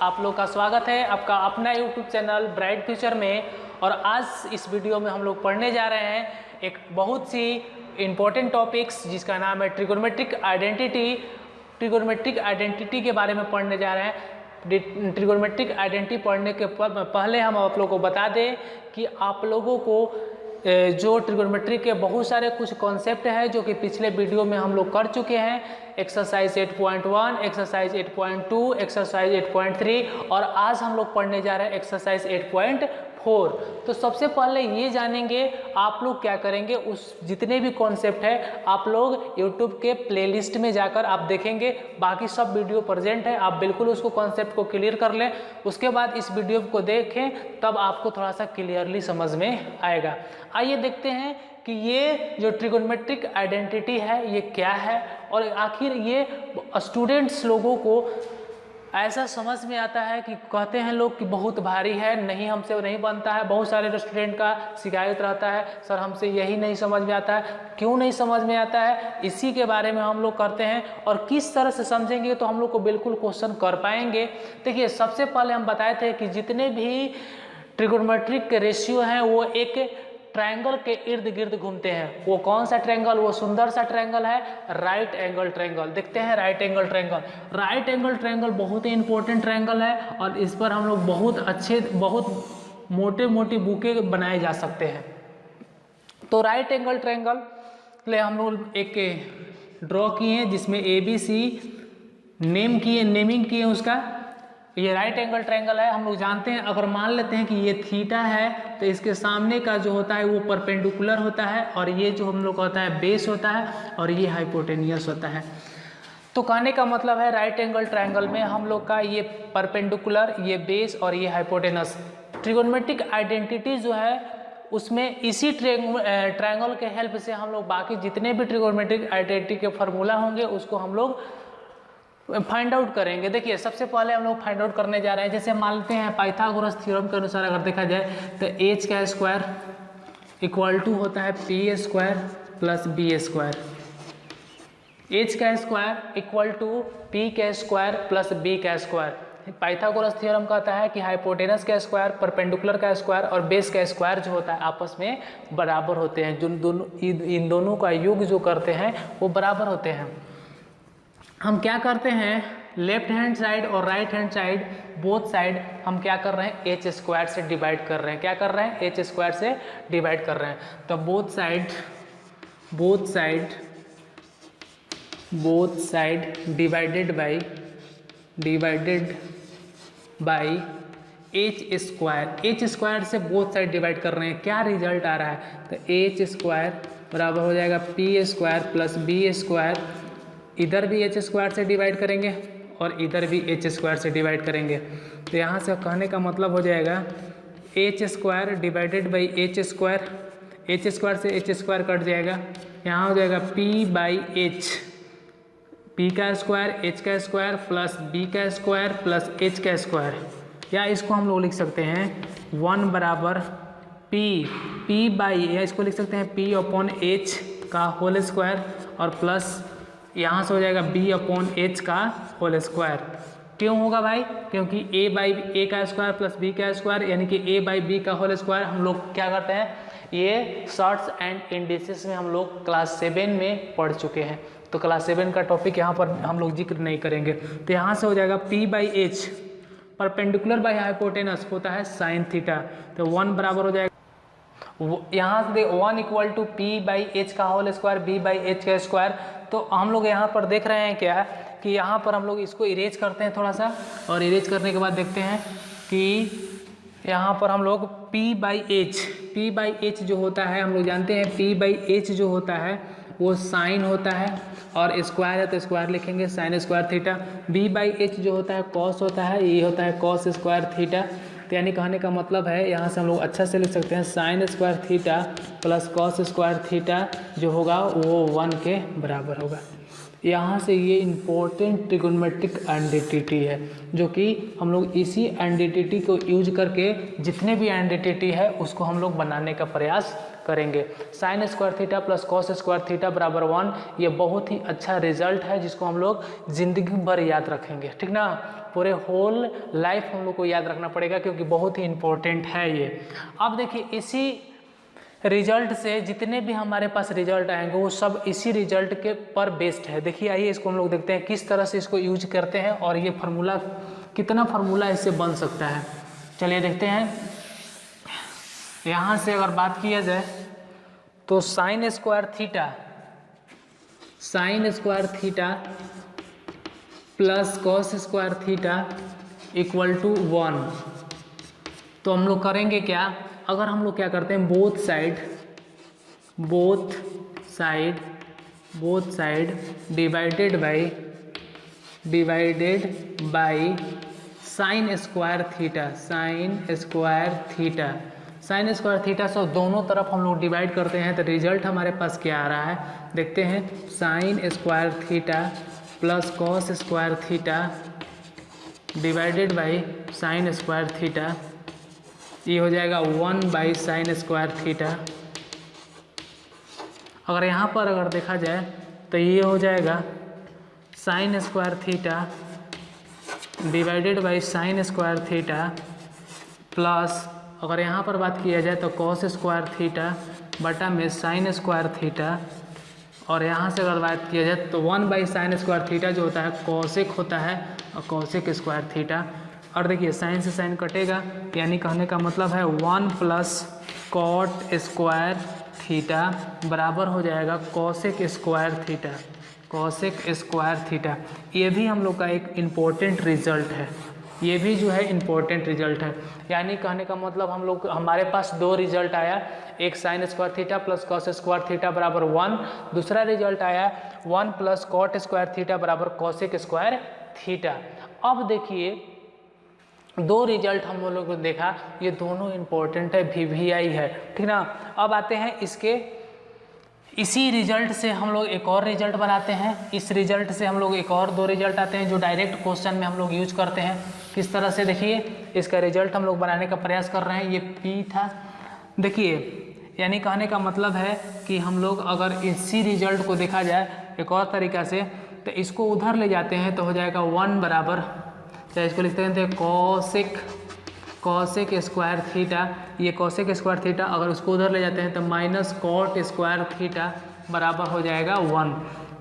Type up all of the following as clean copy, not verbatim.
आप लोग का स्वागत है आपका अपना यूट्यूब चैनल ब्राइट फ्यूचर में। और आज इस वीडियो में हम लोग पढ़ने जा रहे हैं एक बहुत सी इम्पोर्टेंट टॉपिक्स जिसका नाम है ट्रिगोनोमेट्रिक आइडेंटिटी। ट्रिगोनोमेट्रिक आइडेंटिटी के बारे में पढ़ने जा रहे हैं। ट्रिगोनोमेट्रिक आइडेंटिटी पढ़ने के पहले हम आप लोगों को बता दें कि आप लोगों को जो ट्रिगोनोमेट्री के बहुत सारे कुछ कॉन्सेप्ट है जो कि पिछले वीडियो में हम लोग कर चुके हैं। एक्सरसाइज 8.1, एक्सरसाइज 8.2, एक्सरसाइज 8.3 और आज हम लोग पढ़ने जा रहे हैं एक्सरसाइज 8.4। तो सबसे पहले ये जानेंगे आप लोग क्या करेंगे, उस जितने भी कॉन्सेप्ट है आप लोग यूट्यूब के प्लेलिस्ट में जाकर आप देखेंगे, बाकी सब वीडियो प्रेजेंट है, आप बिल्कुल उसको कॉन्सेप्ट को क्लियर कर लें। उसके बाद इस वीडियो को देखें तब आपको थोड़ा सा क्लियरली समझ में आएगा। आइए देखते हैं कि ये जो ट्रिगोनोमेट्रिक आइडेंटिटी है ये क्या है और आखिर ये स्टूडेंट्स लोगों को ऐसा समझ में आता है कि कहते हैं लोग कि बहुत भारी है, नहीं हमसे नहीं बनता है। बहुत सारे स्टूडेंट का शिकायत रहता है, सर हमसे यही नहीं समझ में आता है। क्यों नहीं समझ में आता है, इसी के बारे में हम लोग करते हैं और किस तरह से समझेंगे तो हम लोग को बिल्कुल क्वेश्चन कर पाएंगे। देखिए सबसे पहले हम बताए थे कि जितने भी ट्रिगोनोमेट्रिक के रेशियो हैं वो एक ट्रायंगल के इर्द गिर्द घूमते हैं। वो कौन सा ट्रायंगल, वो सुंदर सा ट्रायंगल है राइट एंगल ट्रायंगल। देखते हैं right angle triangle. Right angle triangle बहुत ही इंपॉर्टेंट ट्रायंगल है और इस पर हम लोग बहुत मोटे मोटी बुकें बनाए जा सकते हैं। तो राइट एंगल ट्रायंगल के लिए हम लोग एक ड्रॉ किए हैं जिसमें ABC नेमिंग किए उसका। ये राइट एंगल ट्रायंगल है। हम लोग जानते हैं, अगर मान लेते हैं कि ये थीटा है तो इसके सामने का जो होता है वो परपेंडिकुलर होता है और ये जो हम लोग का होता है बेस होता है और ये हाइपोटेनियस होता है। तो कहने का मतलब है राइट एंगल ट्रायंगल में हम लोग का ये परपेंडिकुलर, ये बेस और ये हाइपोटेनस। ट्रिगोनोमेट्रिक आइडेंटिटी जो है उसमें इसी ट्रायंगल के हेल्प से हम लोग बाकी जितने भी ट्रिगोनोमेट्रिक आइडेंटिटी के फार्मूला होंगे उसको हम लोग फाइंड आउट करेंगे। देखिए सबसे पहले हम लोग फाइंड आउट करने जा रहे हैं, जैसे मानते हैं पाइथागोरस थ्योरम के अनुसार अगर देखा जाए तो h का स्क्वायर इक्वल टू होता है p square plus b square. h का स्क्वायर इक्वल टू p का स्क्वायर प्लस b का स्क्वायर। पाइथागोरस थ्योरम कहता है कि हाइपोटेनस का स्क्वायर, परपेंडिकुलर का स्क्वायर और बेस का स्क्वायर जो होता है आपस में बराबर होते हैं। जो इन दोनों का योग जो करते हैं वो बराबर होते हैं। हम क्या करते हैं, लेफ्ट हैंड साइड और right hand side both side हम क्या कर रहे हैं, h स्क्वायर से डिवाइड कर रहे हैं। क्या कर रहे हैं, h स्क्वायर से डिवाइड कर रहे हैं। तो both side divided by h square से बोथ साइड डिवाइड कर रहे हैं। क्या रिजल्ट आ रहा है, तो h स्क्वायर बराबर हो जाएगा p square plus b square. इधर भी h स्क्वायर से डिवाइड करेंगे और इधर भी h स्क्वायर से डिवाइड करेंगे। तो यहाँ से कहने का मतलब हो जाएगा h square divided by h square. h square से h स्क्वायर कट जाएगा, यहाँ हो जाएगा p बाई h, p का स्क्वायर h का स्क्वायर प्लस b का स्क्वायर प्लस h का स्क्वायर। या इसको हम लोग लिख सकते हैं 1 बराबर p बाई, या इसको लिख सकते हैं p अपॉन h का होल स्क्वायर और प्लस यहाँ से हो जाएगा b अपॉन h का होल स्क्वायर। क्यों होगा भाई, क्योंकि a बाई a का स्क्वायर प्लस b का स्क्वायर यानी कि a बाई b का होल स्क्वायर। हम लोग क्या करते हैं, ये शॉर्ट्स एंड इंडिसेस में हम लोग क्लास 7 में पढ़ चुके हैं, तो क्लास 7 का टॉपिक यहाँ पर हम लोग जिक्र नहीं करेंगे। तो यहाँ से हो जाएगा p by h, perpendicular by hypotenuse होता है साइन थीटा। तो 1 बराबर हो जाएगा, यहाँ से 1 equal to p by h का whole square b by h का स्क्वायर। तो हम लोग यहाँ पर देख रहे हैं क्या कि यहाँ पर हम लोग इसको इरेज करते हैं थोड़ा सा, और इरेज करने के बाद देखते हैं कि यहाँ पर हम लोग p बाई एच जो होता है, हम लोग जानते हैं p बाई एच जो होता है वो साइन होता है और स्क्वायर है तो स्क्वायर लिखेंगे sign square theta. b by H जो होता है कॉस होता है, ये होता है कॉस स्क्वायर थीटा। तो यानी कहने का मतलब है यहाँ से हम लोग अच्छा से लिख सकते हैं sine square theta plus cos square theta जो होगा वो 1 के बराबर होगा। यहाँ से ये इम्पोर्टेंट ट्रिगोनोमेट्रिक आइडेंटिटी है, जो कि हम लोग इसी आइडेंटिटी को यूज करके जितने भी आइडेंटिटी है उसको हम लोग बनाने का प्रयास करेंगे। Sign square theta plus cos square theta बराबर 1, ये बहुत ही अच्छा रिजल्ट है जिसको हम लोग जिंदगी भर याद रखेंगे, ठीक ना। पूरे होल लाइफ हम लोग को याद रखना पड़ेगा क्योंकि बहुत ही इम्पोर्टेंट है ये। अब देखिए इसी रिजल्ट से जितने भी हमारे पास रिजल्ट आएंगे वो सब इसी रिजल्ट के पर बेस्ड है। देखिए आइए इसको हम लोग देखते हैं किस तरह से इसको यूज करते हैं और ये फार्मूला कितना फार्मूला इससे बन सकता है। चलिए देखते हैं। यहाँ से अगर बात किया जाए तो sine square theta plus cos square theta equal to 1। तो हम लोग करेंगे क्या, अगर हम लोग क्या करते हैं both side divided by sine square theta से दोनों तरफ हम लोग डिवाइड करते हैं तो रिजल्ट हमारे पास क्या आ रहा है देखते हैं। Sine square theta plus cos square theta divided by sine square theta, ये हो जाएगा 1 बाई साइन स्क्वायर थीटा। अगर यहाँ पर अगर देखा जाए तो ये हो जाएगा sign square theta divided by sine square theta plus अगर यहाँ पर बात किया जाए तो कॉस स्क्वायर थीटा बटा में साइन स्क्वायर थीटा, और यहाँ से अगर बात किया जाए तो 1 बाई साइन स्क्वायर थीटा जो होता है कॉसेक होता है और कॉसेक स्क्वायर थीटा। और देखिए साइन से साइन कटेगा, यानी कहने का मतलब है 1 प्लस कॉट स्क्वायर थीटा बराबर हो जाएगा कॉसेक स्क्वायर थीटा। ये भी हम लोग का एक इम्पोर्टेंट रिजल्ट है, ये भी जो है इम्पोर्टेंट रिजल्ट है। यानी कहने का मतलब हम लोग हमारे पास दो रिजल्ट आया, एक sign square theta plus cos square theta बराबर 1, दूसरा रिजल्ट आया 1 प्लस कॉट स्क्वायर थीटा बराबर कॉसेक स्क्वायर थीटा। अब देखिए दो रिजल्ट हम लोगों को देखा, ये दोनों इम्पोर्टेंट है, VVI है, ठीक ना। अब आते हैं इसी रिजल्ट से हम लोग एक और रिजल्ट बनाते हैं। इस रिजल्ट से हम लोग एक और दो रिजल्ट आते हैं जो डायरेक्ट क्वेश्चन में हम लोग यूज करते हैं। किस तरह से देखिए इसका रिजल्ट हम लोग बनाने का प्रयास कर रहे हैं। ये P था, देखिए यानी कहने का मतलब है कि हम लोग अगर इसी रिजल्ट को देखा जाए एक और तरीका से तो इसको उधर ले जाते हैं तो हो जाएगा 1 बराबर, चाहे इसको लिखते हैं कॉसेक स्क्वायर थीटा, ये कॉसेक स्क्वायर थीटा अगर उसको उधर ले जाते हैं तो माइनस कॉट स्क्वायर थीटा बराबर हो जाएगा 1,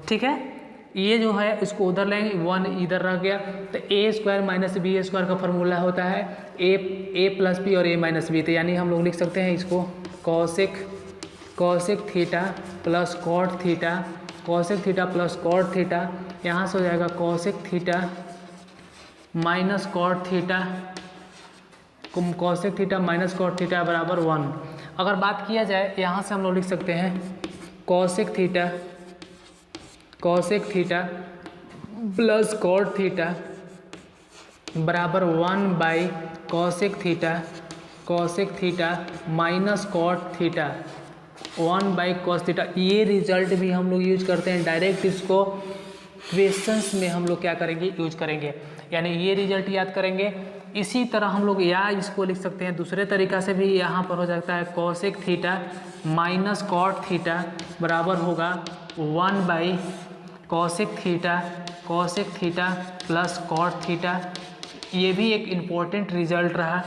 ठीक है। ये जो है इसको उधर लेंगे, 1 इधर रह गया तो ए स्क्वायर माइनस बी स्क्वायर का फॉर्मूला होता है ए प्लस बी और ए माइनस बी। तो यानी हम लोग लिख सकते हैं इसको cosec theta plus cot theta, cosec theta plus cot theta, यहाँ से हो जाएगा cosec theta minus cot theta, cosec theta minus cot theta बराबर 1। अगर बात किया जाए यहाँ से हम लोग लिख सकते हैं cosec theta plus cot theta बराबर 1 by cosec theta minus cot theta 1 by cos theta. ये रिजल्ट भी हम लोग यूज करते हैं, डायरेक्ट इसको क्वेश्चंस में हम लोग क्या करेंगे यूज करेंगे, यानी ये रिजल्ट याद करेंगे। इसी तरह हम लोग या इसको लिख सकते हैं दूसरे तरीका से भी, यहाँ पर हो सकता है cosec theta minus cot theta बराबर होगा 1 by cosec theta plus cot theta. ये भी एक इम्पोर्टेंट रिजल्ट रहा,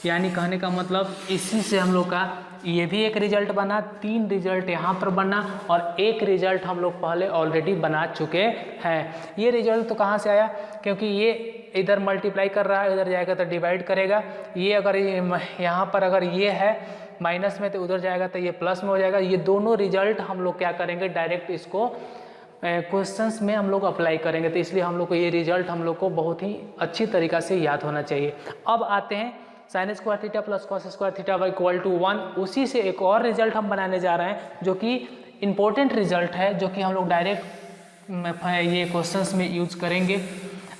यानी कहने का मतलब इसी से हम लोग का ये भी एक रिजल्ट बना, 3 रिजल्ट यहाँ पर बना और एक रिजल्ट हम लोग पहले ऑलरेडी बना चुके हैं। ये रिजल्ट तो कहाँ से आया, क्योंकि ये इधर मल्टीप्लाई कर रहा है, इधर जाएगा तो डिवाइड करेगा। ये अगर यहाँ पर अगर ये है माइनस में तो उधर जाएगा तो ये प्लस में हो जाएगा। ये दोनों रिजल्ट हम लोग क्या करेंगे डायरेक्ट इसको क्वेश्चंस में हम लोग अप्लाई करेंगे, तो इसलिए हम लोग को ये रिजल्ट हम लोग को बहुत ही अच्छी तरीक़ा से याद होना चाहिए। अब आते हैं sine square theta plus cos square theta equal to 1, उसी से एक और रिजल्ट हम बनाने जा रहे हैं जो कि इम्पोर्टेंट रिजल्ट है, जो कि हम लोग डायरेक्ट ये क्वेश्चंस में यूज करेंगे।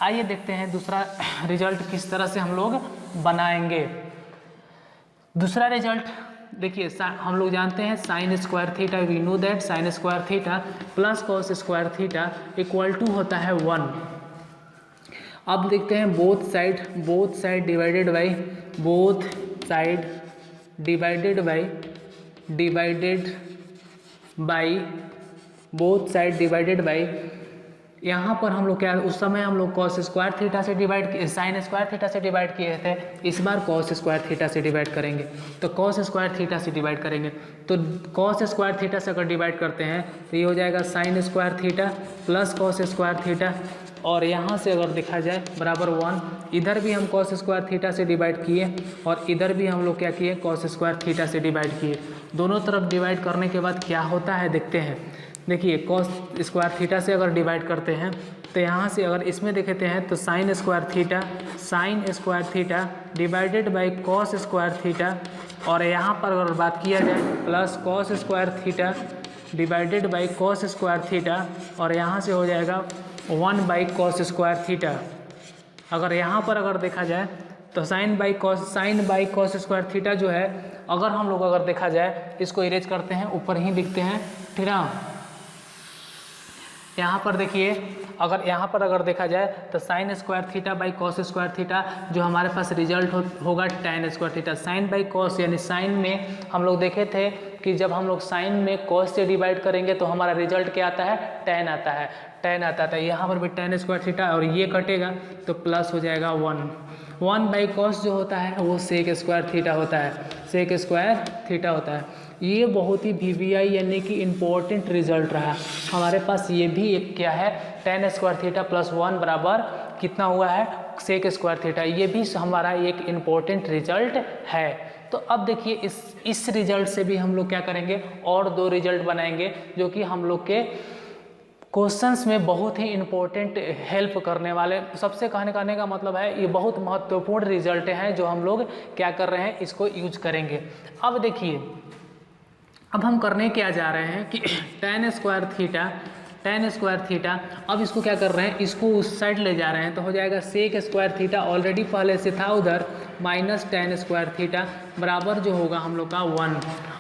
आइए देखते हैं दूसरा रिजल्ट किस तरह से हम लोग बनाएंगे। दूसरा रिजल्ट देखिए हम लोग जानते हैं sine square theta, we know that sine square theta plus cos square theta equal to होता है 1। अब देखते हैं both side divided by both side divided by यहाँ पर हम लोग क्या, उस समय हम लोग कॉस स्क्वायर थीटा से डिवाइड किए, साइन स्क्वायर थीटा से डिवाइड किए थे, इस बार कॉस स्क्वायर थीटा से डिवाइड करेंगे। तो कॉस स्क्वायर थीटा से डिवाइड करेंगे तो कॉस स्क्वायर थीटा से अगर डिवाइड करते हैं तो ये हो जाएगा sign square theta plus cos square theta, और यहाँ से अगर देखा जाए बराबर 1। इधर भी हम कॉस स्क्वायर थीटा से डिवाइड किए और इधर भी हम लोग क्या किए, कॉस स्क्वायर थीटा से डिवाइड किए। दोनों तरफ डिवाइड करने के बाद क्या होता है देखते हैं। देखिए कॉस स्क्वायर थीटा से अगर डिवाइड करते हैं तो यहाँ से अगर इसमें देखते हैं तो sine square theta divided by cos square theta, और यहाँ पर अगर बात किया जाए plus cos square theta divided by cos square theta, और यहाँ से हो जाएगा 1 बाई कॉस स्क्वायर थीटा। अगर यहाँ पर अगर देखा जाए तो sine by cos square theta जो है, अगर हम लोग अगर देखा जाए इसको इरेज करते हैं, ऊपर ही लिखते हैं, ठीक ना। यहाँ पर देखिए अगर यहाँ पर अगर देखा जाए तो sine square theta by cos square theta जो हमारे पास रिजल्ट होगा tan square theta. Sine by cos यानी साइन में हम लोग देखे थे कि जब हम लोग साइन में कॉस से डिवाइड करेंगे तो हमारा रिजल्ट क्या आता है, टैन आता है। यहाँ पर भी टैन स्क्वायर थीटा और ये कटेगा तो प्लस हो जाएगा 1 बाई कॉस जो होता है वो सेक स्क्वायर थीटा होता है। ये बहुत ही VBI यानी कि इम्पोर्टेंट रिजल्ट रहा हमारे पास। ये भी एक क्या है, टैन स्क्वायर थीटा प्लस 1 बराबर कितना हुआ है, सेक स्क्वायर थीटा। ये भी हमारा एक इम्पोर्टेंट रिजल्ट है। तो अब देखिए इस रिजल्ट से भी हम लोग क्या करेंगे, और 2 रिजल्ट बनाएंगे जो कि हम लोग के क्वेश्चंस में बहुत ही इम्पोर्टेंट हेल्प करने वाले। सबसे कहने का मतलब है ये बहुत महत्वपूर्ण रिजल्ट हैं जो हम लोग क्या कर रहे हैं, इसको यूज करेंगे। अब देखिए अब हम करने क्या जा रहे हैं कि टैन स्क्वायर थीटा अब इसको क्या कर रहे हैं, इसको उस साइड ले जा रहे हैं तो हो जाएगा सेक स्क्वायर थीटा, ऑलरेडी पहले से था उधर, माइनस टैन स्क्वायर थीटा बराबर जो होगा हम लोग का 1।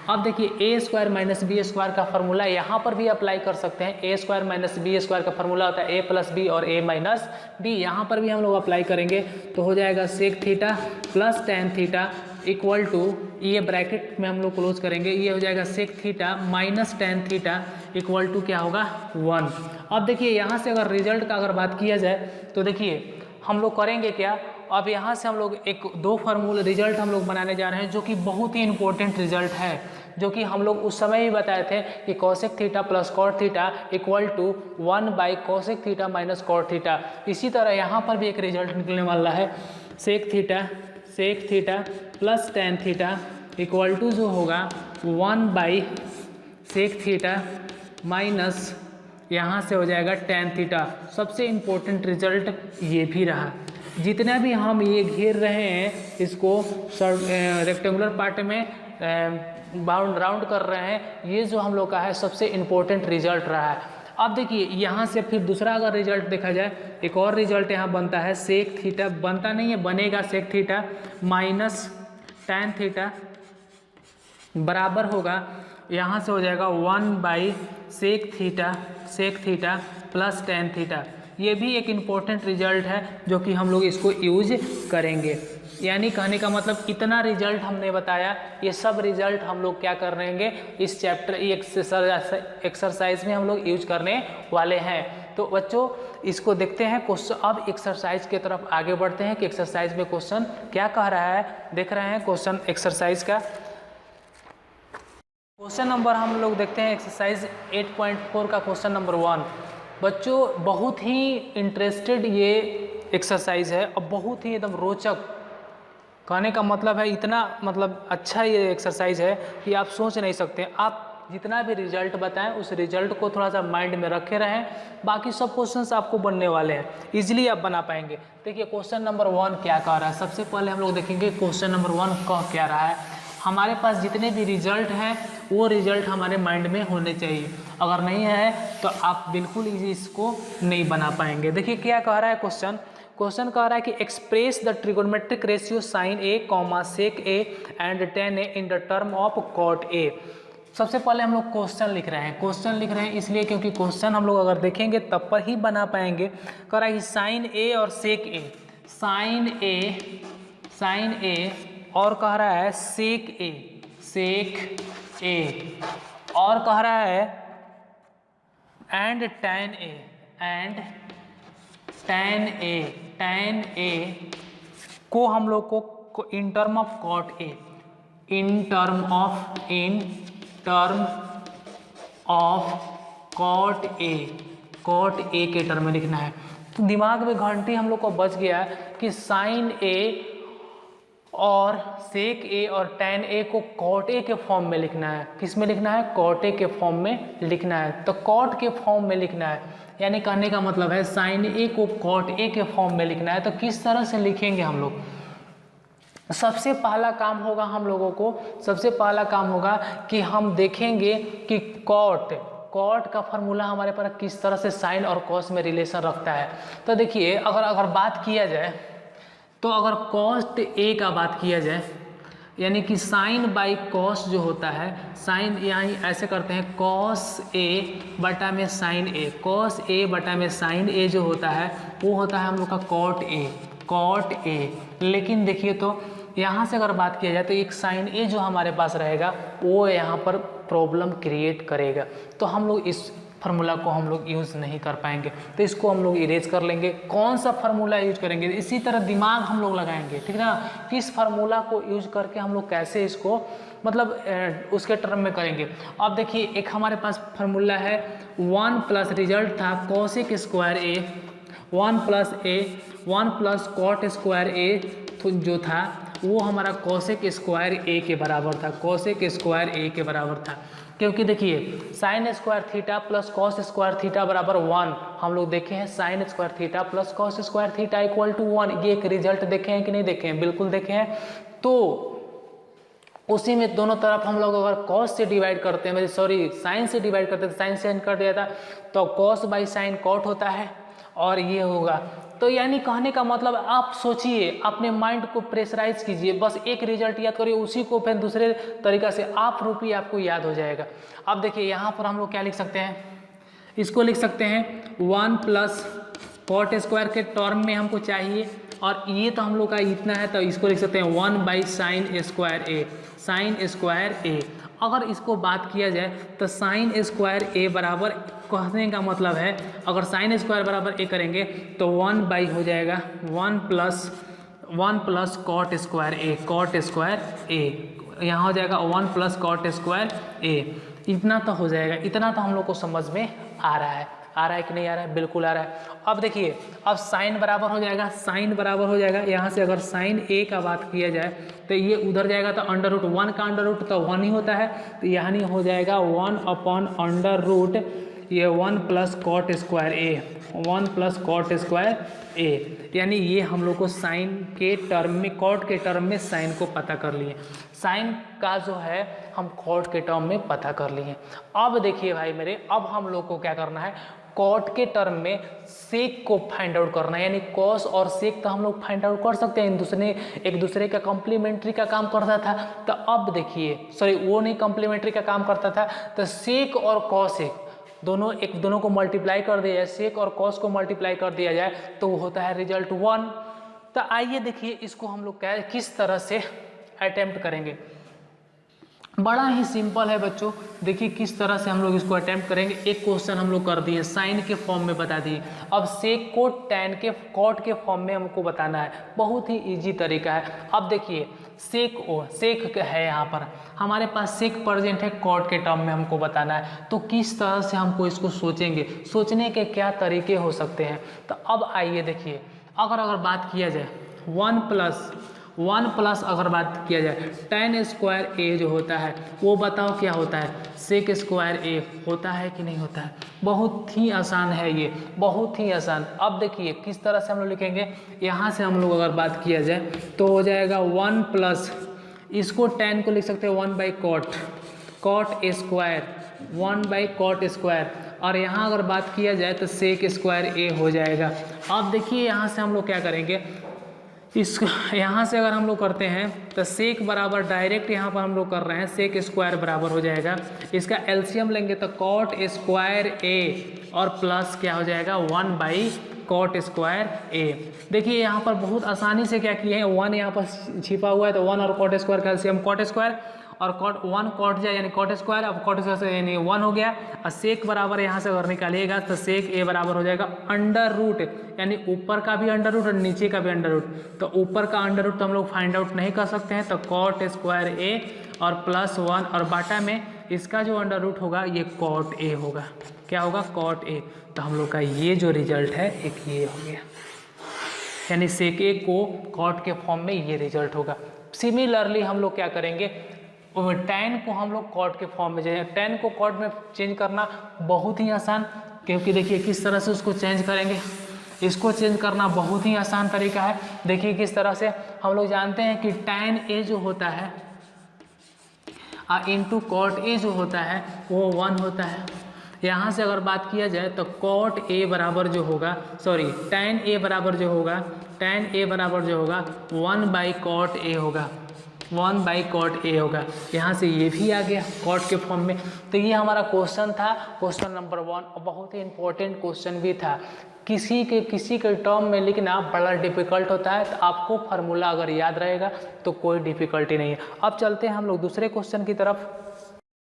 अब देखिए ए स्क्वायर माइनस बी स्क्वायर का फॉर्मूला यहाँ पर भी अप्लाई कर सकते हैं। ए स्क्वायर माइनस बी स्क्वायर का फॉर्मूला होता है ए प्लस बी और ए माइनस बी, यहाँ पर भी हम लोग अप्लाई करेंगे तो हो जाएगा sec theta plus tan theta equal to, ये ब्रैकेट में हम लोग क्लोज करेंगे, ये हो जाएगा sec theta minus tan theta equal to क्या होगा 1। अब देखिए यहाँ से अगर रिजल्ट का अगर बात किया जाए तो देखिए हम लोग करेंगे क्या, अब यहाँ से हम लोग 2 फार्मूला रिजल्ट हम लोग बनाने जा रहे हैं जो कि बहुत ही इंपॉर्टेंट रिजल्ट है, जो कि हम लोग उस समय ही बताए थे कि cosec theta plus cot theta equal to 1 by cosec theta minus cot theta. इसी तरह यहाँ पर भी एक रिजल्ट निकलने वाला है, sec theta plus tan theta equal to जो होगा 1 बाई सेक थीटा माइनस यहाँ से हो जाएगा टैन थीटा। सबसे इम्पोर्टेंट रिजल्ट ये भी रहा। जितना भी हम ये घेर रहे हैं इसको रेक्टेंगुलर पार्ट में राउंड कर रहे हैं, ये जो हम लोग का है सबसे इम्पोर्टेंट रिजल्ट रहा है। अब देखिए यहाँ से फिर दूसरा अगर रिजल्ट देखा जाए, एक और रिजल्ट यहाँ बनता है, सेक थीटा बनता नहीं है, बनेगा sec theta minus tan theta बराबर होगा, यहाँ से हो जाएगा 1 by sec theta plus tan theta. ये भी एक इम्पोर्टेंट रिजल्ट है जो कि हम लोग इसको यूज करेंगे। यानी कहने का मतलब इतना रिजल्ट हमने बताया, ये सब रिजल्ट हम लोग क्या कर रहेंगे इस चैप्टर एक्सरसाइज में हम लोग यूज करने वाले हैं। तो बच्चों इसको देखते हैं क्वेश्चन। अब एक्सरसाइज की तरफ आगे बढ़ते हैं कि एक्सरसाइज में क्वेश्चन क्या कह रहा है। देख रहे हैं क्वेश्चन एक्सरसाइज का। क्वेश्चन नंबर हम लोग देखते हैं एक्सरसाइज 8.4 का क्वेश्चन नंबर 1। बच्चों बहुत ही इंटरेस्टेड ये एक्सरसाइज है और बहुत ही एकदम रोचक, कहने का मतलब है इतना मतलब अच्छा ये एक्सरसाइज है कि आप सोच नहीं सकते। आप जितना भी रिजल्ट बताएं उस रिजल्ट को थोड़ा सा माइंड में रखे रहें, बाकी सब क्वेश्चंस आपको बनने वाले हैं, इजीली आप बना पाएंगे। देखिए क्वेश्चन नंबर 1 क्या कह रहा है। सबसे पहले हम लोग देखेंगे क्वेश्चन नंबर 1 कह क्या रहा है। हमारे पास जितने भी रिजल्ट हैं वो रिजल्ट हमारे माइंड में होने चाहिए, अगर नहीं है तो आप बिल्कुल इसको नहीं बना पाएंगे। देखिए क्या कह रहा है क्वेश्चन कह रहा है कि express the trigonometric ratio sine A comma sec A and tan A in the term of cot A. सबसे पहले हम लोग क्वेश्चन लिख रहे हैं, क्वेश्चन लिख रहे हैं इसलिए क्योंकि क्वेश्चन हम लोग अगर देखेंगे तब पर ही बना पाएंगे। कह रहा है कि साइन ए और सेक ए, साइन ए और कह रहा है सेक ए और कह रहा है एंड टैन ए को हम लोग को in term of cot A, in term of cot A के टर्म में लिखना है। तो दिमाग में घंटी हम लोग को बच गया कि साइन ए और सेक ए और टैन ए को कॉट ए के फॉर्म में लिखना है। किस में लिखना है? कॉट ए के फॉर्म में लिखना है। तो कॉट के फॉर्म में लिखना है, यानी कहने का मतलब है साइन ए को कॉट ए के फॉर्म में लिखना है। तो किस तरह से लिखेंगे हम लोग? सबसे पहला काम होगा हम लोगों को, सबसे पहला काम होगा कि हम देखेंगे कि कॉट का फार्मूला हमारे पास किस तरह से साइन और कॉस में रिलेशन रखता है। तो देखिए अगर बात किया जाए तो अगर कॉस्ट ए का बात किया जाए, यानी कि साइन बाई कॉस जो होता है, साइन यहाँ ऐसे करते हैं कॉस ए बटा में साइन ए, कॉस ए बटा में साइन ए जो होता है वो होता है हम लोग का कॉट ए। लेकिन देखिए तो यहाँ से अगर बात किया जाए तो एक साइन ए जो हमारे पास रहेगा वो यहाँ पर प्रॉब्लम क्रिएट करेगा, तो हम लोग इस फार्मूला को हम लोग यूज़ नहीं कर पाएंगे। तो इसको हम लोग इरेज कर लेंगे। कौन सा फार्मूला यूज करेंगे? इसी तरह दिमाग हम लोग लगाएंगे, ठीक ना, किस फार्मूला को यूज करके हम लोग कैसे इसको मतलब उसके टर्म में करेंगे। अब देखिए एक हमारे पास फार्मूला है 1 प्लस रिजल्ट था cosec square A, 1 plus cot square ए जो था वो हमारा कोसेक स्क्वायर ए के बराबर था, कोसेक स्क्वायर ए के बराबर था। क्योंकि देखिए sine square theta plus cos square theta बराबर 1 हम लोग देखे हैं, sine square theta plus cos square theta equal to 1, ये एक रिजल्ट देखे हैं कि नहीं देखे हैं? बिल्कुल देखे हैं। तो उसी में दोनों तरफ हम लोग अगर कॉस से डिवाइड करते हैं, साइन से डिवाइड करते हैं, साइन से कर दिया था तो कॉस बाई साइन कॉट होता है और ये होगा। तो यानी कहने का मतलब आप सोचिए, अपने माइंड को प्रेशराइज कीजिए, बस एक रिजल्ट याद करिए, उसी को फिर दूसरे तरीका से आप रूपी आपको याद हो जाएगा। अब देखिए यहाँ पर हम लोग क्या लिख सकते हैं, इसको लिख सकते हैं 1 प्लस कॉट स्क्वायर के टर्म में हमको चाहिए और ये तो हम लोग का इतना है, तो इसको लिख सकते हैं 1 बाई साइन स्क्वायर ए। अगर इसको बात किया जाए तो साइन स्क्वायर ए बराबर, कहने का मतलब है अगर साइन स्क्वायर बराबर ए करेंगे तो 1 बाई हो जाएगा 1 प्लस कॉट स्क्वायर ए, यहाँ हो जाएगा 1 प्लस कॉट स्क्वायर ए। इतना तो हो जाएगा, इतना तो हम लोग को समझ में आ रहा है कि नहीं आ रहा है? बिल्कुल आ रहा है। अब देखिए अब साइन बराबर हो जाएगा, यहाँ से अगर साइन ए का बात किया जाए तो ये उधर जाएगा तो अंडर रूट 1 का अंडर रूट तो 1 ही होता है, तो यहाँ नहीं हो जाएगा 1 अपॉन अंडर रूट ये 1 प्लस कॉट स्क्वायर ए, यानी ये हम लोग को साइन के टर्म में, कॉट के टर्म में साइन को पता कर लिए, साइन का जो है हम कॉट के टर्म में पता कर लिए। अब देखिए भाई मेरे, अब हम लोग को क्या करना है, कॉट के टर्म में सेक को फाइंड आउट करना है, यानी कॉस और सेक तो हम लोग फाइंड आउट कर सकते हैं, एक दूसरे का कॉम्प्लीमेंट्री का काम करता था। तो अब देखिए वो नहीं कॉम्प्लीमेंट्री का काम करता था, तो सेक और कॉसेक दोनों को मल्टीप्लाई कर दिया जाए, सेक और कॉस को मल्टीप्लाई कर दिया जाए तो वो होता है रिजल्ट 1। तो आइए देखिए इसको हम लोग किस तरह से अटेम्प्ट करेंगे। बड़ा ही सिंपल है बच्चों, देखिए किस तरह से हम लोग इसको अटेम्प्ट करेंगे। एक क्वेश्चन हम लोग कर दिए, साइन के फॉर्म में बता दिए, अब सेक को टैन के कॉट के फॉर्म में हमको बताना है। बहुत ही इजी तरीका है। अब देखिए सेक है, यहाँ पर हमारे पास सेक प्रेजेंट है, कॉट के टर्म में हमको बताना है। तो किस तरह से हमको इसको सोचेंगे, सोचने के क्या तरीके हो सकते हैं। तो अब आइए देखिए, अगर बात किया जाए 1 प्लस अगर बात किया जाए टैन स्क्वायर ए जो होता है वो बताओ क्या होता है, सेक स्क्वायर ए होता है कि नहीं होता है? बहुत ही आसान है ये, बहुत ही आसान। अब देखिए किस तरह से हम लोग लिखेंगे, यहाँ से हम लोग अगर बात किया जाए तो हो जाएगा 1 प्लस, इसको टैन को लिख सकते हैं 1 by cot square, 1 by cot square. और यहाँ अगर बात किया जाए तो सेक स्क्वायर ए हो जाएगा। अब देखिए यहाँ से हम लोग क्या करेंगे, इस यहाँ से अगर हम लोग करते हैं तो सेक बराबर डायरेक्ट यहाँ पर हम लोग कर रहे हैं, सेक स्क्वायर बराबर हो जाएगा, इसका एलसीएम लेंगे तो कॉट स्क्वायर ए और प्लस क्या हो जाएगा 1 बाई कॉट स्क्वायर ए। देखिए यहाँ पर बहुत आसानी से क्या किए हैं, 1 यहाँ पर छिपा हुआ है तो 1 और कॉट स्क्वायर का एलसीएम कॉट स्क्वायर और कॉट 1 कॉट जाए यानी कॉट स्क्वायर, अब कॉट स्क्वायर से यानी 1 हो गया। और सेक बराबर यहाँ से अगर निकालिएगा तो सेक ए बराबर हो जाएगा अंडर रूट, यानी ऊपर का भी अंडर रूट और नीचे का भी अंडर रूट। तो ऊपर का अंडर रूट तो हम लोग फाइंड आउट नहीं कर सकते हैं, तो कॉट स्क्वायर ए और प्लस 1 और बाटा में इसका जो अंडर रूट होगा ये कॉट ए होगा। क्या होगा, कॉट ए। तो हम लोग का ये जो रिजल्ट है एक ये हो गया, यानी सेक ए को कॉट के फॉर्म में ये रिजल्ट होगा। सिमिलरली हम लोग क्या करेंगे, टैन को हम लोग कॉट के फॉर्म में जाएंगे। टैन को कॉट में चेंज करना बहुत ही आसान, क्योंकि देखिए किस तरह से उसको चेंज करेंगे, इसको चेंज करना बहुत ही आसान तरीका है। देखिए किस तरह से हम लोग जानते हैं कि टैन ए जो होता है इंटू कॉट ए जो होता है वो 1 होता है। यहाँ से अगर बात किया जाए तो कॉट ए बराबर जो होगा, सॉरी टैन ए बराबर जो होगा, टैन ए बराबर जो होगा 1 बाई कॉट ए होगा, 1 बाई कॉट ए होगा। यहाँ से ये भी आ गया कॉट के फॉर्म में। तो ये हमारा क्वेश्चन था, क्वेश्चन नंबर 1, और बहुत ही इंपॉर्टेंट क्वेश्चन भी था। किसी के टर्म में लिखना बड़ा डिफिकल्ट होता है, तो आपको फार्मूला अगर याद रहेगा तो कोई डिफिकल्टी नहीं है। अब चलते हैं हम लोग दूसरे क्वेश्चन की तरफ।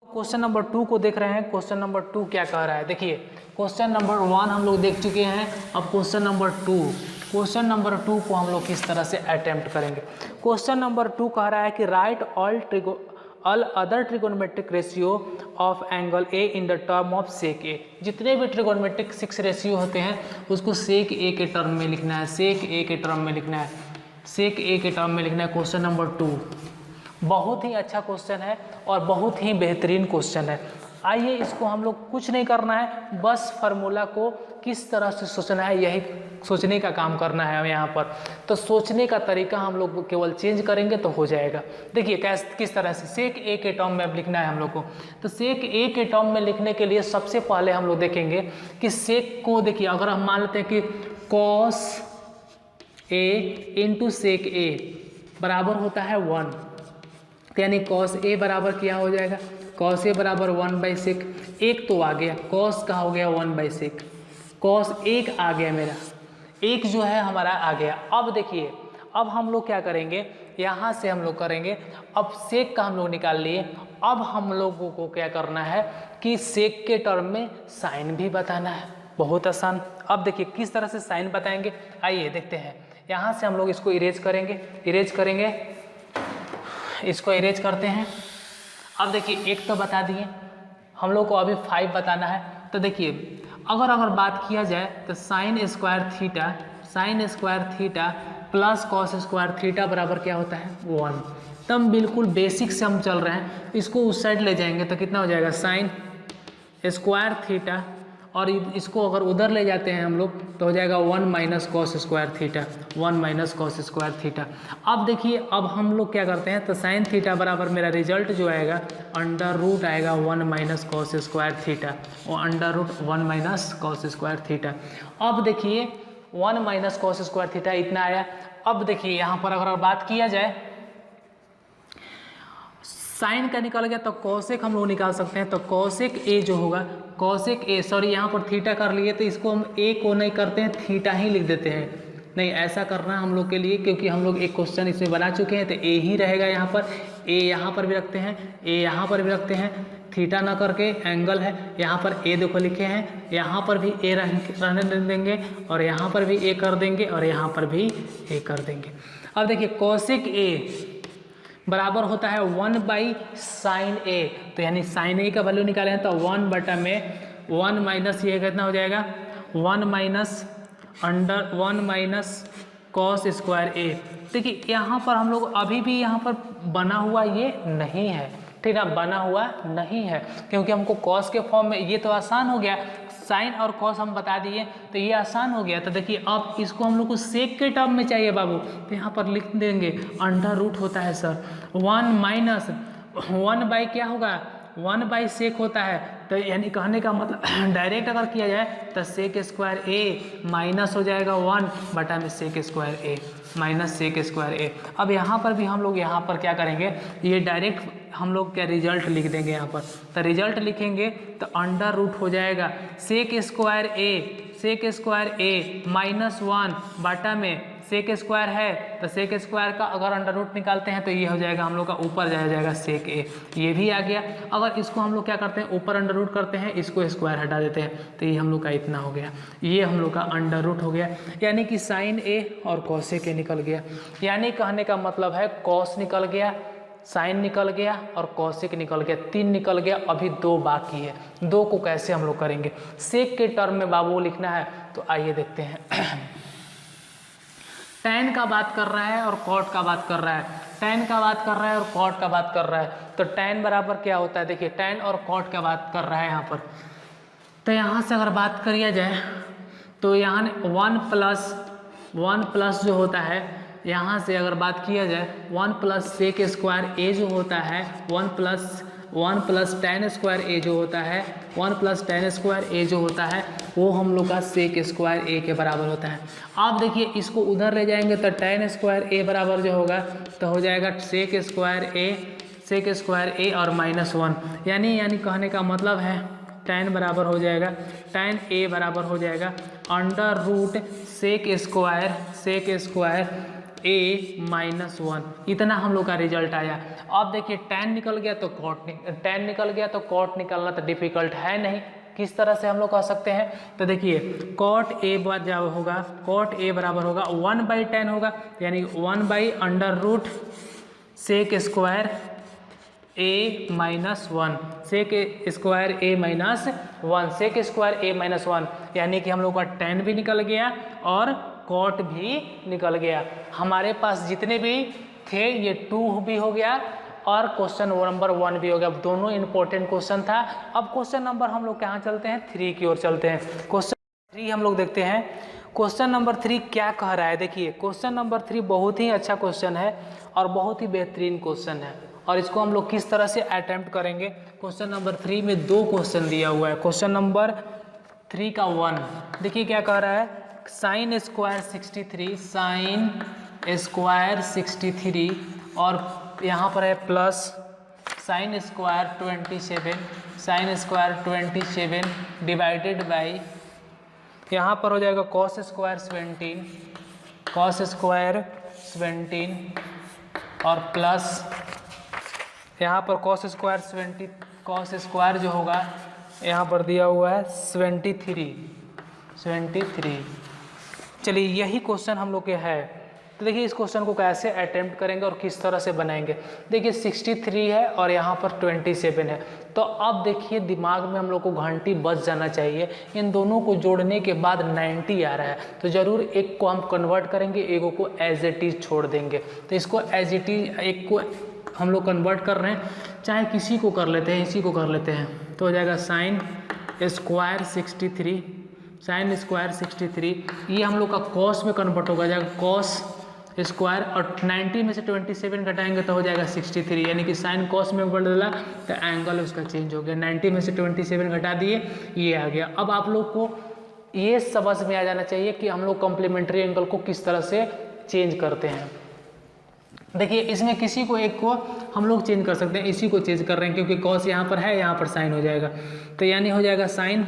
क्वेश्चन नंबर 2 को देख रहे हैं। क्वेश्चन नंबर 2 क्या कह रहा है, देखिए क्वेश्चन नंबर 1 हम लोग देख चुके हैं, अब क्वेश्चन नंबर 2, क्वेश्चन नंबर 2 को हम लोग किस तरह से अटेम्प्ट करेंगे। क्वेश्चन नंबर 2 कह रहा है कि write all other trigonometric ratio of angle A in the term of sec A. जितने भी ट्रिगोनोमेट्रिक 6 रेशियो होते हैं उसको सेक ए के टर्म में लिखना है, सेक ए के टर्म में लिखना है, सेक ए के टर्म में लिखना है। क्वेश्चन नंबर 2 बहुत ही अच्छा क्वेश्चन है और बहुत ही बेहतरीन क्वेश्चन है। आइए इसको हम लोग कुछ नहीं करना है, बस फार्मूला को किस तरह से सोचना है, यही सोचने का काम करना है यहाँ पर। तो सोचने का तरीका हम लोग केवल चेंज करेंगे तो हो जाएगा। देखिए किस तरह से सेक ए के टर्म में लिखना है हम लोग को। तो सेक ए के टर्म में लिखने के लिए सबसे पहले हम लोग देखेंगे कि सेक को, देखिए अगर हम मान लेते हैं कि कॉस ए इंटू सेक ए बराबर होता है 1, तो यानी कॉस ए बराबर क्या हो जाएगा, कॉस ए बराबर 1 बाई सेक। एक तो आ गया, कॉस का हो गया 1 बाई सेक, कॉस एक आ गया मेरा, एक जो है हमारा आ गया। अब देखिए अब हम लोग क्या करेंगे, यहाँ से हम लोग करेंगे, अब सेक का हम लोग निकाल लिए। अब हम लोगों को क्या करना है कि सेक के टर्म में साइन भी बताना है, बहुत आसान। अब देखिए किस तरह से साइन बताएंगे, आइए देखते हैं। यहाँ से हम लोग इसको इरेज करेंगे, इसको इरेज करते हैं। अब देखिए एक तो बता दिए, हम लोग को अभी 5 बताना है। तो देखिए अगर बात किया जाए तो sine square theta plus cos square theta बराबर क्या होता है 1। तब बिल्कुल बेसिक से हम चल रहे हैं, इसको उस साइड ले जाएंगे तो कितना हो जाएगा साइन स्क्वायर थीटा, और इसको अगर उधर ले जाते हैं हम लोग तो हो जाएगा 1 minus cos square theta, 1 minus cos square theta. अब देखिए अब हम लोग क्या करते हैं, तो साइन थीटा बराबर मेरा रिजल्ट जो आएगा अंडर रूट आएगा 1 माइनस कॉस स्क्वायर थीटा, और under root 1 minus cos square theta. अब देखिए 1 माइनस कॉस स्क्वायर थीटा इतना आया। अब देखिए यहाँ पर अगर बात किया जाए साइन का निकल गया तो कॉसेक हम लोग निकाल सकते हैं। तो कॉसेक ए जो होगा, कॉसेक ए, सॉरी यहाँ पर थीटा कर लिए तो इसको हम ए को नहीं करते हैं, थीटा ही लिख देते हैं। नहीं, ऐसा करना हम लोग के लिए, क्योंकि हम लोग एक क्वेश्चन इसमें बना चुके हैं, तो ए ही रहेगा यहाँ पर। ए यहाँ पर भी रखते हैं, ए यहाँ पर भी रखते हैं, थीटा ना करके एंगल है यहाँ पर ए देखो लिखे हैं, यहाँ पर भी ए रहने देंगे, और यहाँ पर भी ए कर देंगे, और यहाँ पर भी ए कर देंगे। अब देखिए कॉसेक ए बराबर होता है 1 बाई साइन ए, तो यानी साइन ए का वैल्यू निकाले हैं तो 1 बटा में 1 माइनस ये कितना हो जाएगा 1 माइनस कॉस स्क्वायर ए। देखिए यहाँ पर हम लोग अभी भी यहाँ पर बना हुआ ये नहीं है, ठीक है, बना हुआ नहीं है, क्योंकि हमको कॉस के फॉर्म में, ये तो आसान हो गया, साइन और कॉस हम बता दिए तो ये आसान हो गया। तो देखिए अब इसको हम लोग को सेक के टर्म में चाहिए बाबू, तो यहाँ पर लिख देंगे अंडर रूट होता है सर 1 माइनस 1 बाई क्या होगा 1 बाई सेक होता है, तो यानी कहने का मतलब डायरेक्ट अगर किया जाए तो सेक स्क्वायर ए माइनस हो जाएगा 1 बटा में sec square A minus sec square A. अब यहाँ पर भी हम लोग यहाँ पर क्या करेंगे, ये डायरेक्ट हम लोग क्या रिजल्ट लिख देंगे यहाँ पर, तो रिजल्ट लिखेंगे तो अंडर रूट हो जाएगा सेक स्क्वायर ए माइनस 1 बटा में सेक स्क्वायर है, तो सेक स्क्वायर का अगर अंडर रूट निकालते हैं तो ये हो जाएगा हम लोग का ऊपर जाएगा सेक ए, ये भी आ गया। अगर इसको हम लोग क्या करते हैं ऊपर अंडर रूट करते हैं, इसको स्क्वायर हटा देते हैं, तो ये हम लोग का इतना हो गया, ये हम लोग का अंडर रूट हो गया, यानी कि साइन ए और कॉसेक ए निकल गया। यानी कहने का मतलब है कॉस निकल गया, साइन निकल गया और कॉसेक निकल गया, 3 निकल गया, अभी 2 बाकी है। 2 को कैसे हम लोग करेंगे, सेक के टर्म में बाबू लिखना है, तो आइए देखते हैं। टैन का बात कर रहा है और कॉट का बात कर रहा है, टैन का बात कर रहा है और कॉट का बात कर रहा है, तो टैन बराबर क्या होता है, देखिए टैन और कॉट का बात कर रहा है यहाँ पर। तो यहाँ से अगर बात करिए जाए तो यहाँ 1 प्लस जो होता है, यहाँ से अगर बात किया जाए 1 प्लस सेक स्क्वायर ए जो होता है, 1 प्लस टैन स्क्वायर ए जो होता है, 1 प्लस टैन स्क्वायर ए जो होता है, वो हम लोग का सेक स्क्वायर ए के बराबर होता है। आप देखिए इसको उधर ले जाएंगे तो टैन स्क्वायर ए बराबर जो होगा तो हो जाएगा सेक स्क्वायर ए और -1, यानी कहने का मतलब है टैन बराबर हो जाएगा, टैन ए बराबर हो जाएगा under root sec square A -1, इतना हम लोग का रिजल्ट आया। अब देखिए टैन निकल गया तो कॉट निकालना तो डिफिकल्ट है नहीं, किस तरह से हम लोग कह सकते हैं, तो देखिए कॉट ए बराबर होगा 1/tan होगा, यानी 1/अंडर root sec square A -1, sec square A -1, यानी कि हम लोग का टैन भी निकल गया और कॉट भी निकल गया। हमारे पास जितने भी थे ये 2 भी हो गया और क्वेश्चन नंबर 1 भी हो गया। अब दोनों इंपॉर्टेंट क्वेश्चन था। अब क्वेश्चन नंबर हम लोग कहाँ चलते हैं, 3 की ओर चलते हैं। क्वेश्चन 3 हम लोग देखते हैं, क्वेश्चन नंबर 3 क्या कह रहा है। देखिए क्वेश्चन नंबर 3 बहुत ही अच्छा क्वेश्चन है और बहुत ही बेहतरीन क्वेश्चन है, और इसको हम लोग किस तरह से अटेम्प्ट करेंगे। क्वेश्चन नंबर 3 में 2 क्वेश्चन दिया हुआ है। क्वेश्चन नंबर 3 का 1 देखिए क्या कह रहा है, साइन स्क्वायर 63 और यहाँ पर है plus sine square 27 divided by, यहाँ पर हो जाएगा कॉस स्क्वायर 17 और प्लस यहाँ पर कॉस स्क्वायर जो होगा यहाँ पर दिया हुआ है 73। चलिए यही क्वेश्चन हम लोग के है, तो देखिए इस क्वेश्चन को कैसे अटेम्प्ट करेंगे और किस तरह से बनाएंगे। देखिए 63 है और यहाँ पर 27 है, तो अब देखिए दिमाग में हम लोग को घंटी बज जाना चाहिए। इन दोनों को जोड़ने के बाद 90 आ रहा है, तो ज़रूर एक को हम कन्वर्ट करेंगे, एक को एज इट इज छोड़ देंगे। तो इसको एज इट इज एक को हम लोग कन्वर्ट कर रहे हैं, चाहे किसी को कर लेते हैं, इसी को कर लेते हैं, तो हो जाएगा साइन स्क्वायर 63, ये हम लोग का कॉस में कन्वर्ट होगा, जाएगा कॉस स्क्वायर और 90 में से 27 घटाएंगे तो हो जाएगा 63, यानी कि साइन कॉस में बदला तो एंगल उसका चेंज हो गया। 90 में से 27 घटा दिए, ये आ गया। अब आप लोग को ये समझ में आ जाना चाहिए कि हम लोग कॉम्प्लीमेंट्री एंगल को किस तरह से चेंज करते हैं। देखिए इसमें किसी को एक को हम लोग चेंज कर सकते हैं, इसी को चेंज कर रहे हैं क्योंकि कॉस यहाँ पर है, यहाँ पर साइन हो जाएगा, तो यानी हो जाएगा साइन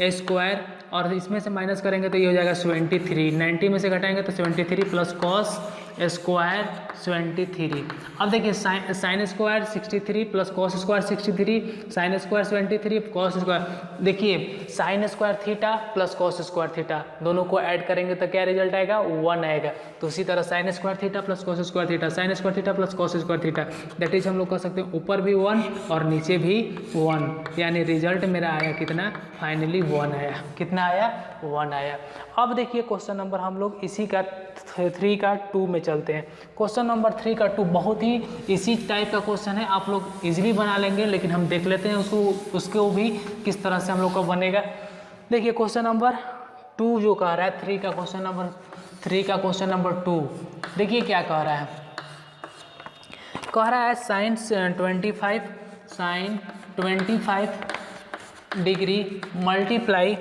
स्क्वायर और इसमें से माइनस करेंगे तो ये हो जाएगा 73, 90 में से घटाएंगे तो 73 प्लस कॉस स्क्वायर 23। अब देखिए sine square 63 plus cos square 63, sine square 23 cos square, देखिए sine square theta plus cos square theta दोनों को ऐड करेंगे तो क्या रिजल्ट आएगा, 1 आएगा। तो उसी तरह sign square theta plus cos square theta, sign square theta plus cos square theta, that is हम लोग कह सकते हैं ऊपर भी 1 और नीचे भी 1, यानी रिजल्ट मेरा आया कितना, फाइनली 1 आया। कितना आया, 1 आया। अब देखिए क्वेश्चन नंबर हम लोग इसी का 3 का 2 में चलते हैं। क्वेश्चन नंबर 3 का 2 बहुत ही इसी टाइप का क्वेश्चन है, आप लोग इजीली बना लेंगे, लेकिन हम देख लेते हैं उसको भी किस तरह से हम लोग का बनेगा। देखिए क्वेश्चन नंबर 2 जो कह रहा है 3 का क्वेश्चन नंबर 2 देखिए क्या कह रहा है। कह रहा है साइन 25 डिग्री मल्टीप्लाई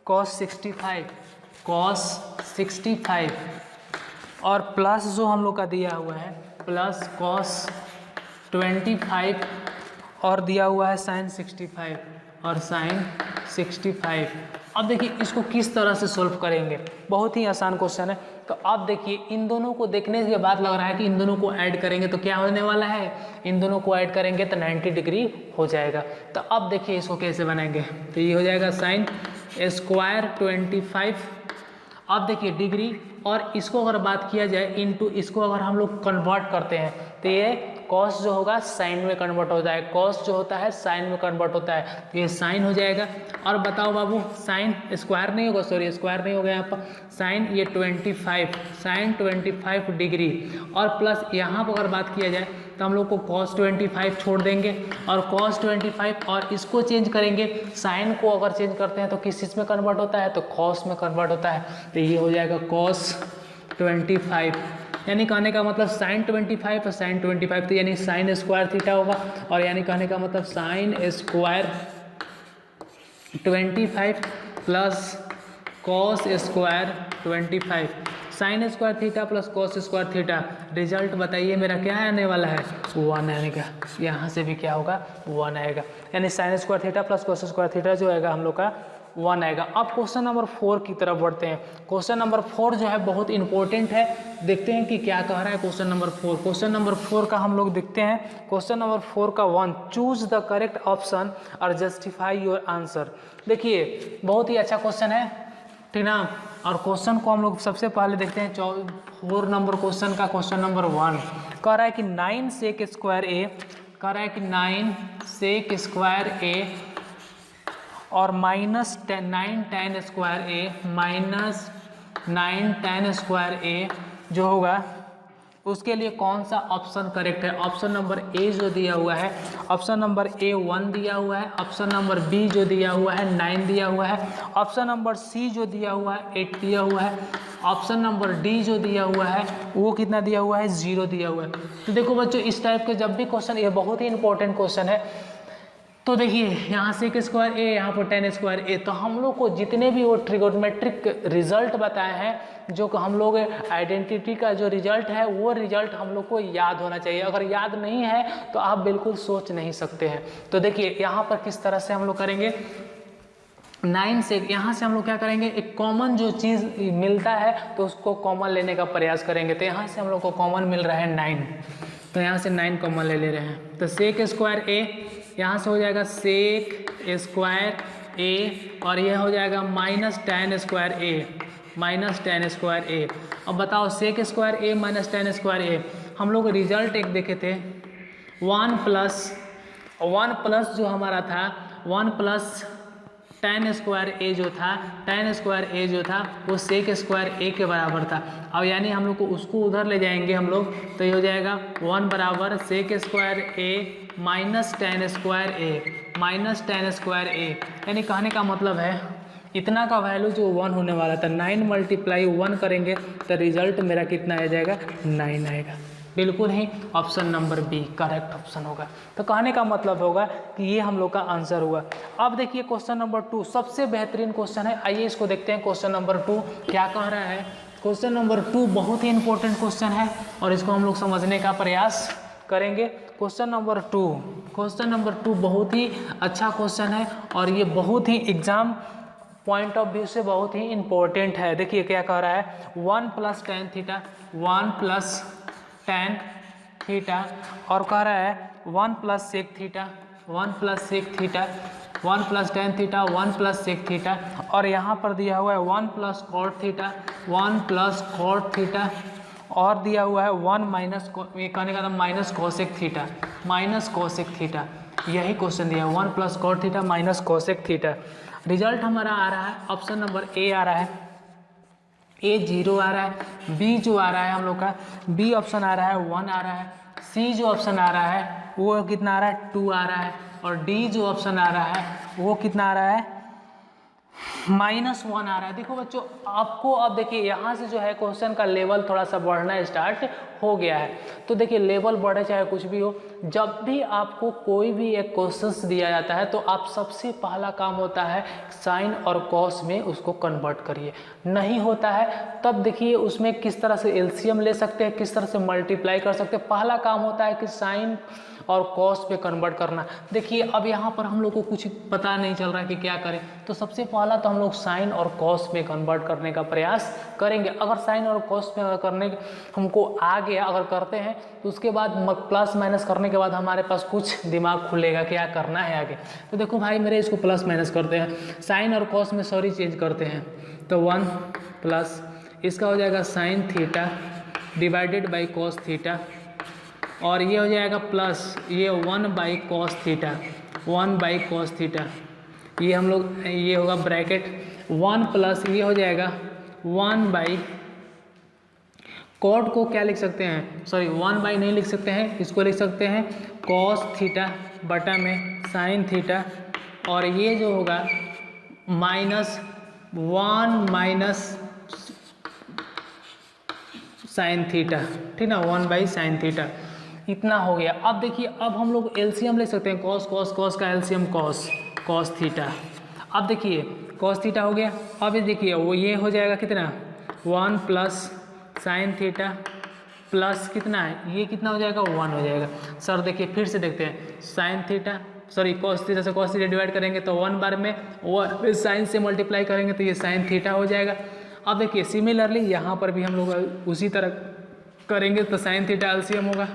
कॉस 65 और प्लस जो हम लोग का दिया हुआ है प्लस कॉस 25 और दिया हुआ है साइन 65 और साइन 65। अब देखिए इसको किस तरह से सोल्व करेंगे, बहुत ही आसान क्वेश्चन है। तो अब देखिए इन दोनों को देखने के बाद लग रहा है कि इन दोनों को ऐड करेंगे तो क्या होने वाला है, इन दोनों को ऐड करेंगे तो 90 डिग्री हो जाएगा। तो अब देखिए इसको कैसे बनाएंगे, तो ये हो जाएगा साइन स्क्वायर 25। अब देखिए डिग्री और इसको अगर बात किया जाए इनटू इसको अगर हम लोग कन्वर्ट करते हैं तो ये कॉस जो होगा साइन में कन्वर्ट होता है, कॉस जो होता है साइन में कन्वर्ट होता है, तो ये साइन हो जाएगा। और बताओ बाबू साइन स्क्वायर नहीं होगा, सॉरी स्क्वायर नहीं होगा यहाँ पर, साइन ये 25 साइन 25 डिग्री और प्लस यहाँ पर अगर बात किया जाए तो हम लोग को कॉस 25 छोड़ देंगे और कॉस 25 और इसको चेंज करेंगे, साइन को अगर चेंज करते हैं तो किस चीज़ में कन्वर्ट होता है, तो कॉस में कन्वर्ट होता है, तो ये हो जाएगा कॉस 25। यानी कहने का मतलब साइन 25 और साइन 25 तो यानी साइन स्क्वायर थीटा होगा, और यानी कहने का मतलब sine square 25 plus cos square 25, sign square theta plus cos square theta. Result बताइए मेरा क्या आने वाला है, 1 आएगा। यहाँ से भी क्या होगा 1 आएगा, यानी sign square theta plus cos square theta जो आएगा हम लोग का 1 आएगा। अब क्वेश्चन नंबर 4 की तरफ बढ़ते हैं। क्वेश्चन नंबर 4 जो है बहुत इंपॉर्टेंट है, देखते हैं कि क्या कह रहा है क्वेश्चन नंबर 4। क्वेश्चन नंबर 4 का हम लोग देखते हैं। क्वेश्चन नंबर 4 का 1, चूज द करेक्ट ऑप्शन और जस्टिफाई योर आंसर। देखिए बहुत ही अच्छा क्वेश्चन है, ठीक ना। और क्वेश्चन को हम लोग सबसे पहले देखते हैं 4 नंबर क्वेश्चन का। क्वेश्चन नंबर 1 कह रहा है कि 9 सेक स्क्वायर ए, कह रहा है कि 9 सेक स्क्वायर ए और माइनस 9 tan स्क्वायर ए माइनस 9 tan स्क्वायर ए जो होगा उसके लिए कौन सा ऑप्शन करेक्ट है। ऑप्शन नंबर ए जो दिया हुआ है, ऑप्शन नंबर ए 1 दिया हुआ है, ऑप्शन नंबर बी जो दिया हुआ है 9 दिया हुआ है, ऑप्शन नंबर सी जो दिया हुआ है 8 दिया हुआ है, ऑप्शन नंबर डी जो दिया हुआ है वो कितना दिया हुआ है 0 दिया हुआ है। तो देखो बच्चों इस टाइप के जब भी क्वेश्चन, ये बहुत ही इंपॉर्टेंट क्वेश्चन है। तो देखिए यहाँ सेक स्क्वायर ए, यहाँ पर tan स्क्वायर ए, तो हम लोग को जितने भी वो ट्रिगोनोमेट्रिक रिजल्ट बताए हैं, जो हम लोग आइडेंटिटी का जो रिजल्ट है वो रिजल्ट हम लोग को याद होना चाहिए। अगर याद नहीं है तो आप बिल्कुल सोच नहीं सकते हैं। तो देखिए यहाँ पर किस तरह से हम लोग करेंगे, 9 से यहाँ से हम लोग क्या करेंगे, एक कॉमन जो चीज़ मिलता है तो उसको कॉमन लेने का प्रयास करेंगे। तो यहाँ से हम लोग को कॉमन मिल रहा है 9, तो यहाँ से 9 कॉमन ले रहे हैं। तो सेक स्क्वायर ए यहाँ से हो जाएगा सेक स्क्वायर ए और यह हो जाएगा minus tan square A, minus tan square A. अब बताओ sec square A minus tan square A, हम लोग रिजल्ट एक देखे थे 1 प्लस जो हमारा था 1 प्लस tan स्क्वायर ए जो था, tan स्क्वायर ए जो था वो सेक स्क्वायर ए के बराबर था। अब यानी हम लोग को उसको उधर ले जाएंगे हम लोग, तो ये हो जाएगा 1 बराबर सेक स्क्वायर ए माइनस tan स्क्वायर ए, माइनस tan स्क्वायर ए। यानी कहने का मतलब है इतना का वैल्यू जो 1 होने वाला था, 9 मल्टीप्लाई 1 करेंगे तो रिजल्ट मेरा कितना आ जाएगा 9 आएगा। बिल्कुल ही option number B correct option होगा। तो कहने का मतलब होगा कि ये हम लोग का आंसर हुआ। अब देखिए क्वेश्चन नंबर 2 सबसे बेहतरीन क्वेश्चन है, आइए इसको देखते हैं। क्वेश्चन नंबर 2 क्या कह रहा है। क्वेश्चन नंबर 2 बहुत ही इंपॉर्टेंट क्वेश्चन है और इसको हम लोग समझने का प्रयास करेंगे। क्वेश्चन नंबर 2 बहुत ही अच्छा क्वेश्चन है और ये बहुत ही एग्जाम पॉइंट ऑफ व्यू से बहुत ही इंपॉर्टेंट है। देखिए क्या कह रहा है, 1 plus tan theta, 1 plus tan theta और कह रहा है 1 plus sec theta, 1 plus sec theta, 1 plus tan theta, 1 plus sec theta और यहाँ पर दिया हुआ है 1 plus cot theta, 1 plus cot theta और दिया हुआ है 1 माइनस, ये कहने का था minus cosec theta, minus cosec theta. यही क्वेश्चन दिया है 1 plus cot theta minus cosec theta. Result हमारा आ रहा है ऑप्शन नंबर ए आ रहा है, ए 0 आ रहा है, बी जो आ रहा है हम लोग का बी ऑप्शन आ रहा है 1 आ रहा है, सी जो ऑप्शन आ रहा है वो कितना आ रहा है 2 आ रहा है और डी जो ऑप्शन आ रहा है वो कितना आ रहा है -1 आ रहा है। देखो बच्चों, आपको अब देखिए यहाँ से जो है क्वेश्चन का लेवल थोड़ा सा बढ़ना स्टार्ट हो गया है। तो देखिए लेवल बढ़े चाहे कुछ भी हो, जब भी आपको कोई भी एक क्वेश्चन दिया जाता है तो आप सबसे पहला काम होता है साइन और कॉस में उसको कन्वर्ट करिए। नहीं होता है तब देखिए उसमें किस तरह से एलसीएम ले सकते हैं, किस तरह से मल्टीप्लाई कर सकते हैं। पहला काम होता है कि साइन और कॉस पे कन्वर्ट करना। देखिए अब यहाँ पर हम लोग को कुछ पता नहीं चल रहा है कि क्या करें, तो सबसे पहला तो हम लोग साइन और कॉस में कन्वर्ट करने का प्रयास करेंगे। अगर साइन और कॉस में करने हमको आ गया, अगर करते हैं तो उसके बाद प्लस माइनस करने के बाद हमारे पास कुछ दिमाग खुलेगा क्या करना है आगे। तो देखो भाई मेरे इसको प्लस माइनस करते हैं, साइन और कॉस में सॉरी चेंज करते हैं, तो 1 प्लस इसका हो जाएगा sine theta divided by cos theta, और ये हो जाएगा प्लस ये 1 by cos theta, 1 by cos theta. ये हम लोग ये होगा ब्रैकेट 1 प्लस ये हो जाएगा 1 बाई कॉट को क्या लिख सकते हैं, सॉरी 1 बाई नहीं लिख सकते हैं, इसको लिख सकते हैं कॉस थीटा बटा में साइन थीटा, और ये जो होगा -1 माइनस साइन थीटा, ठीक ना, 1 बाई साइन थीटा। इतना हो गया। अब देखिए अब हम लोग एलसीएम ले सकते हैं, कॉस कॉस कॉस का एलसीएम कॉस थीटा। अब देखिए कॉस थीटा हो गया। अब ये देखिए वो ये हो जाएगा कितना 1 प्लस साइन थीटा प्लस कितना है, ये कितना हो जाएगा 1 हो जाएगा। सर देखिए फिर से देखते हैं, sine theta sorry cos theta से कॉस थीटा डिवाइड करेंगे तो 1 बार में, और साइन से मल्टीप्लाई करेंगे तो ये साइन थीटा हो जाएगा। अब देखिए सिमिलरली यहाँ पर भी हम लोग उसी तरह करेंगे तो साइन थीटा एलसीएम होगा।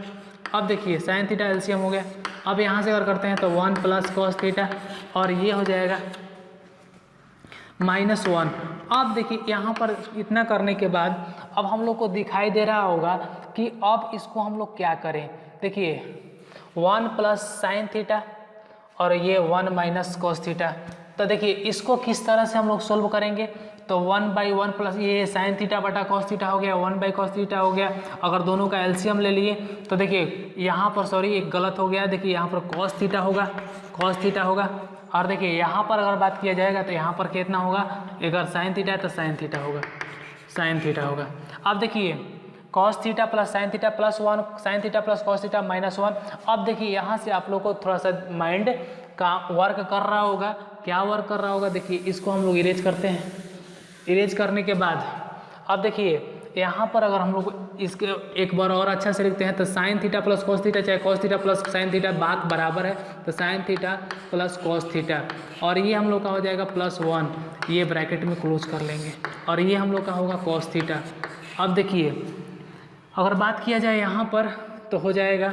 अब देखिए साइन थीटा एलसीएम हो गया। अब यहाँ से अगर करते हैं तो 1 प्लस कॉस थीटा, और ये हो जाएगा -1। अब देखिए यहाँ पर इतना करने के बाद अब हम लोग को दिखाई दे रहा होगा कि अब इसको हम लोग क्या करें। देखिए 1 प्लस साइन थीटा और ये 1 माइनस कॉस थीटा। तो देखिए इसको किस तरह से हम लोग सोल्व करेंगे, तो 1 बाई 1 प्लस ये साइन थीटा बटा कॉस थीटा हो गया, 1 बाई कॉस थीटा हो गया। अगर दोनों का एलसीएम ले लिए तो देखिए यहाँ पर सॉरी एक गलत हो गया, देखिए यहाँ पर कॉस थीटा होगा, और देखिए यहाँ पर अगर बात किया जाएगा तो यहाँ पर कितना होगा, अगर साइन थीटा है तो साइन थीटा होगा। अब देखिए cos theta plus sine theta plus 1, sign theta plus cos theta -1। अब देखिए यहाँ से आप लोग को थोड़ा सा माइंड का वर्क कर रहा होगा। क्या वर्क कर रहा होगा, देखिए इसको हम लोग इरेज करते हैं। इरेज करने के बाद अब देखिए यहाँ पर अगर हम लोग इसके एक बार और अच्छा से लिखते हैं तो sine theta plus cos theta चाहे cos theta plus sine theta बात बराबर है, तो sine theta plus cos theta, और ये हम लोग का हो जाएगा +1, ये ब्रैकेट में क्लोज कर लेंगे, और ये हम लोग का होगा कॉस थीटा। अब देखिए अगर बात किया जाए यहाँ पर तो हो जाएगा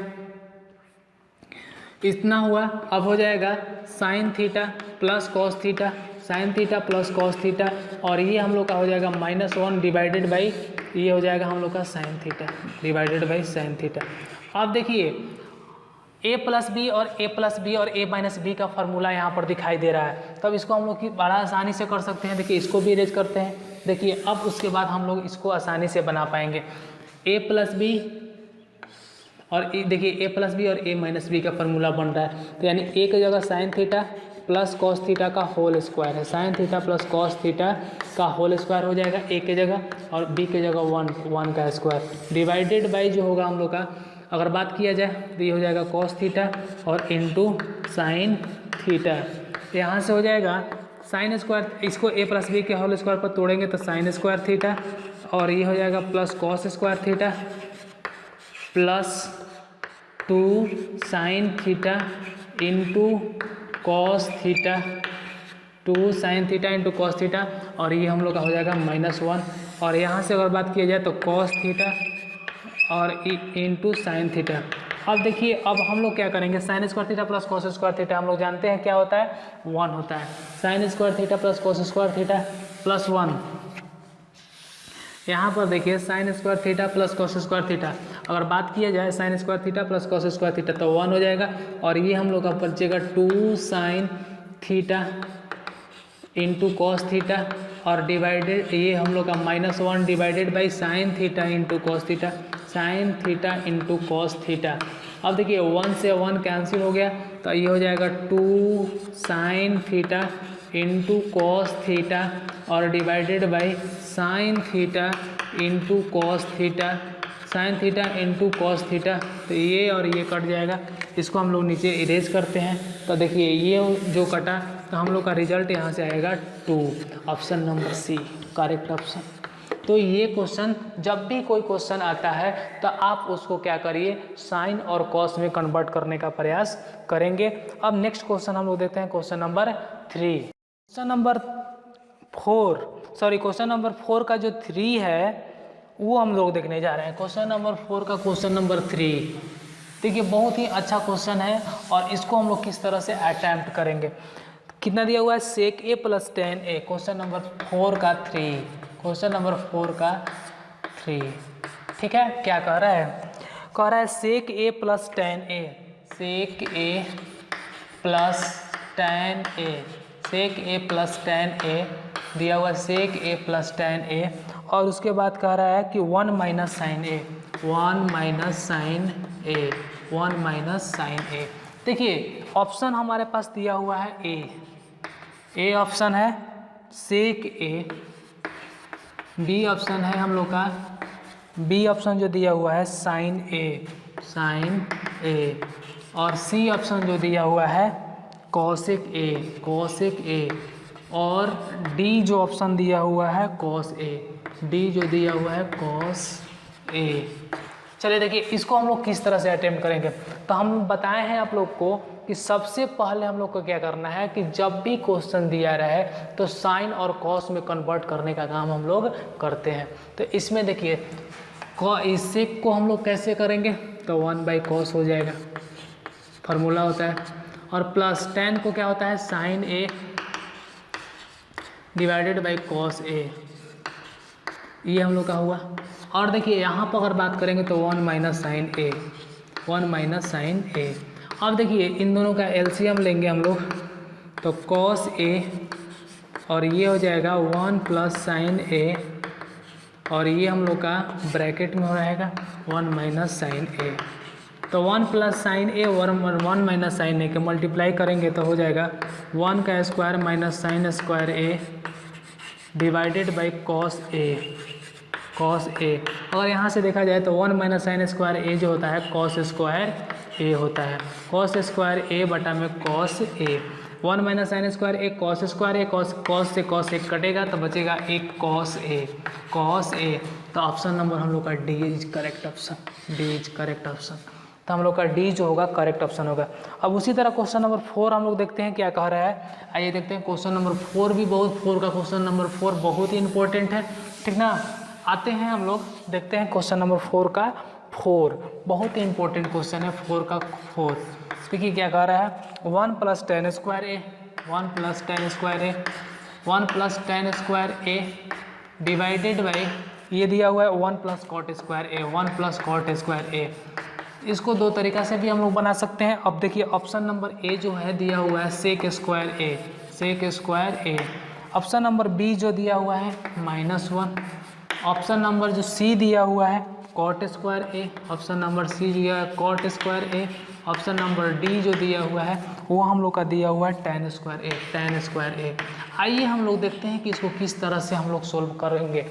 इतना हुआ। अब हो जाएगा sign theta plus cos theta, sine theta plus cos theta, और ये हम लोग का हो जाएगा -1 डिवाइडेड बाई ये हो जाएगा हम लोग का sine theta divided by sine theta. अब देखिए a प्लस बी और a प्लस बी और a माइनस बी का फार्मूला यहाँ पर दिखाई दे रहा है, तब इसको हम लोग की बड़ा आसानी से कर सकते हैं। देखिए इसको भी इरेज करते हैं। देखिए अब उसके बाद हम लोग इसको आसानी से बना पाएंगे। a प्लस बी और देखिए a प्लस बी और a माइनस बी का फार्मूला बन रहा है, तो यानी a की जगह sign theta plus cos theta का होल स्क्वायर है, sign theta plus cos theta का होल स्क्वायर हो जाएगा a की जगह, और b की जगह 1 का स्क्वायर डिवाइडेड बाई जो होगा हम लोग का, अगर बात किया जाए तो ये हो जाएगा कॉस थीटा और इनटू साइन थीटा। यहाँ से हो जाएगा साइन स्क्वायर, इसको a प्लस बी के होल स्क्वायर पर तोड़ेंगे तो साइन स्क्वायर थीटा, और ये हो जाएगा plus cos square theta plus 2 sine theta into cos theta, 2 sine theta into cos theta, और ये हम लोग का हो जाएगा -1, और यहाँ से अगर बात किया जाए तो कॉस थीटा और इंटू साइन थीटा। अब देखिए अब हम लोग क्या करेंगे, sign square theta plus cos square theta हम लोग जानते हैं क्या होता है, 1 होता है। Sign square theta plus cos square theta plus 1, यहाँ पर देखिए sine square theta plus cos square theta, अगर बात किया जाए sign square theta plus cos square theta तो 1 हो जाएगा, और ये हम लोग का बचेगा 2 sine theta into cos theta, और डिवाइडेड ये हम लोग का -1 divided by sine theta into cos theta, sine theta into cos theta. अब देखिए 1 से 1 कैंसिल हो गया, तो ये हो जाएगा 2 sine theta into cos theta और divided by sine theta into cos theta, sine theta into cos theta. तो ये और ये कट जाएगा, इसको हम लोग नीचे इरेज करते हैं। तो देखिए ये जो कटा तो हम लोग का रिजल्ट यहाँ से आएगा 2, option number C correct option. तो ये क्वेश्चन जब भी कोई क्वेश्चन आता है तो आप उसको क्या करिए, साइन और कॉस में कन्वर्ट करने का प्रयास करेंगे। अब नेक्स्ट क्वेश्चन हम लोग देखते हैं, क्वेश्चन नंबर 3। क्वेश्चन नंबर 4 का जो 3 है वो हम लोग देखने जा रहे हैं। क्वेश्चन नंबर 4 का क्वेश्चन नंबर 3 देखिए बहुत ही अच्छा क्वेश्चन है और इसको हम लोग किस तरह से अटैम्प्ट करेंगे। कितना दिया हुआ है, सेक ए प्लस टेन ए। क्वेश्चन नंबर 4 का 3, क्वेश्चन नंबर 4 का 3, ठीक है। क्या कह रहा है, कह रहा है सेक ए प्लस टेन ए, सेक ए प्लस टेन ए, सेक ए प्लस टेन ए दिया हुआ, सेक ए प्लस टेन ए, और उसके बाद कह रहा है कि 1 माइनस साइन ए, 1 माइनस साइन ए, 1 माइनस साइन ए। देखिए ऑप्शन हमारे पास दिया हुआ है ए ऑप्शन है सेक ए, बी ऑप्शन है हम लोग का, बी ऑप्शन जो दिया हुआ है साइन ए, साइन ए, और सी ऑप्शन जो दिया हुआ है कॉसेक ए, कॉसेक ए, और डी जो ऑप्शन दिया हुआ है कॉस ए, डी जो दिया हुआ है कॉस ए। चलिए देखिए इसको हम लोग किस तरह से अटेम्प्ट करेंगे। तो हम बताए हैं आप लोग को कि सबसे पहले हम लोग को क्या करना है कि जब भी क्वेश्चन दिया रहे तो साइन और कॉस में कन्वर्ट करने का काम हम लोग करते हैं। तो इसमें देखिए इस सेक को हम लोग कैसे करेंगे, तो 1 बाई कॉस हो जाएगा, फार्मूला होता है, और प्लस टेन को क्या होता है sine A divided by cos A, ये हम लोग का हुआ। और देखिए यहाँ पर अगर बात करेंगे तो 1 माइनस साइन ए, 1 माइनस साइन ए। अब देखिए इन दोनों का एलसीएम लेंगे हम लोग, तो कॉस ए और ये हो जाएगा 1 प्लस साइन ए, और ये हम लोग का ब्रैकेट में हो रहेगा 1 माइनस साइन ए। तो 1 प्लस साइन ए और 1 माइनस साइन ए के मल्टीप्लाई करेंगे तो हो जाएगा 1 का square minus sine square A divided by cos A, cos A. अगर यहाँ से देखा जाए तो 1 माइनस साइन स्क्वायर ए जो होता है कॉस स्क्वायर ए होता है, कॉस स्क्वायर ए बटा में cos A. 1 minus sine square A cos square A, cos से कॉस एक कटेगा तो बचेगा एक कॉस ए, कॉस ए। तो ऑप्शन नंबर हम लोग का D is correct option, D is correct option. तो हम लोग का डी जो होगा करेक्ट ऑप्शन होगा। अब उसी तरह क्वेश्चन नंबर 4 हम लोग देखते हैं क्या कह रहा है। आइए देखते हैं क्वेश्चन नंबर 4 भी फोर का क्वेश्चन नंबर 4 बहुत ही इंपॉर्टेंट है, ठीक ना। आते हैं हम लोग देखते हैं क्वेश्चन नंबर 4 का 4 बहुत ही इंपॉर्टेंट क्वेश्चन है 4 का 4। देखिए क्या कह रहा है 1 plus ten square A, 1 plus ten square A, 1 plus ten square A divided by ये दिया हुआ है 1 plus cot square A, 1 plus cot square ए। इसको दो तरीक़ा से भी हम लोग बना सकते हैं। अब देखिए ऑप्शन नंबर ए जो है दिया हुआ है सेक स्क्वायर ए, सेक स्क्वायर ए। ऑप्शन नंबर बी जो दिया हुआ है -1। ऑप्शन नंबर जो सी दिया हुआ है कॉट स्क्वायर ए, ऑप्शन नंबर सी दिया है कॉट स्क्वायर ए। ऑप्शन नंबर डी जो दिया हुआ है वो हम लोग का दिया हुआ है tan स्क्वायर ए, tan स्क्वायर ए। आइए हम लोग देखते हैं कि इसको किस तरह से हम लोग सोल्व करेंगे।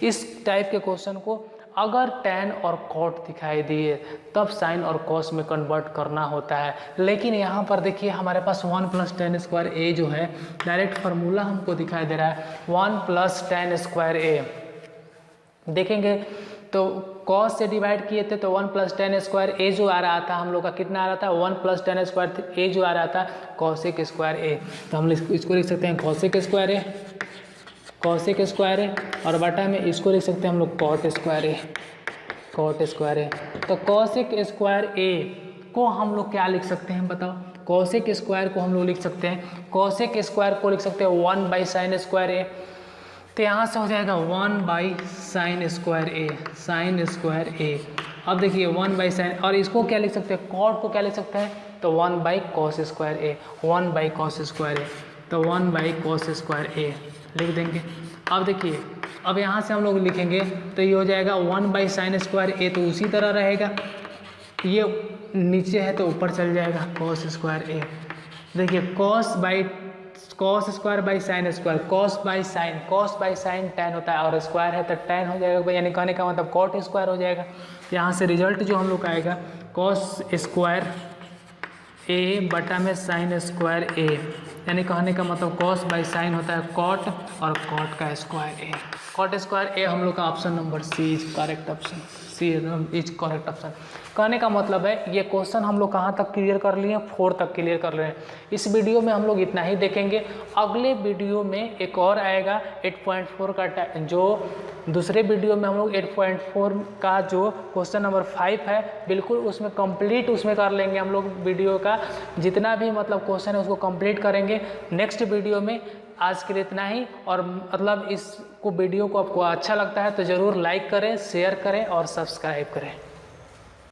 इस टाइप के क्वेश्चन को अगर tan और cot दिखाई दिए तब साइन और कॉस में कन्वर्ट करना होता है, लेकिन यहाँ पर देखिए हमारे पास 1 प्लस टेन स्क्वायर ए जो है डायरेक्ट फार्मूला हमको दिखाई दे रहा है 1 प्लस टेन स्क्वायर ए। देखेंगे तो कॉस से डिवाइड किए थे तो 1 प्लस टेन स्क्वायर ए जो आ रहा था हम लोग का कितना आ रहा था 1 प्लस टेन स्क्वायर ए जो आ रहा था कॉसेक स्क्वायर ए। तो हम इसको लिख सकते हैं कॉसेक स्क्वायर ए, कॉसेक स्क्वायर ए, और बटा में इसको लिख सकते हैं हम लोग cot square A, cot square A. तो कॉसेक स्क्वायर ए को हम लोग क्या लिख सकते हैं बताओ। कॉसेक स्क्वायर को हम लोग लिख सकते हैं, कॉसेक स्क्वायर को लिख सकते हैं 1 बाई साइन स्क्वायर ए। तो यहाँ से हो जाएगा 1 by sine square A, sine square A. अब देखिए 1 बाई साइन, और इसको क्या लिख सकते हैं कॉट को क्या लिख सकते हैं तो 1 by cos square A, 1 by cos square A. तो 1 बाई कॉस स्क्वायर ए लिख देंगे। अब देखिए अब यहाँ से हम लोग लिखेंगे तो ये हो जाएगा 1 बाई साइन स्क्वायर ए, तो उसी तरह रहेगा, ये नीचे है तो ऊपर चल जाएगा कॉस स्क्वायर ए। देखिए cos by cos square by sine square, cos by sine ten होता है और स्क्वायर है तो टेन हो जाएगा, यानी कहने का मतलब कॉट स्क्वायर हो जाएगा। यहाँ से रिजल्ट जो हम लोग का आएगा कॉस स्क्वायर ए बटा में साइन स्क्वायर ए, यानी कहने का मतलब कॉस बाई साइन होता है कॉट और कॉट का square A. Cot square A हम लोग का option number C is correct option, C is correct option. कहने का मतलब है ये क्वेश्चन हम लोग कहाँ तक क्लियर कर लिए हैं, 4 तक क्लियर कर रहे हैं। इस वीडियो में हम लोग इतना ही देखेंगे। अगले वीडियो में एक और आएगा 8.4 का, जो दूसरे वीडियो में हम लोग 8.4 का जो क्वेश्चन नंबर 5 है बिल्कुल उसमें कंप्लीट उसमें कर लेंगे हम लोग। वीडियो का जितना भी मतलब क्वेश्चन है उसको कंप्लीट करेंगे नेक्स्ट वीडियो में। आज के लिए इतना ही, और मतलब इसको वीडियो को आपको अच्छा लगता है तो ज़रूर लाइक करें, शेयर करें और सब्सक्राइब करें।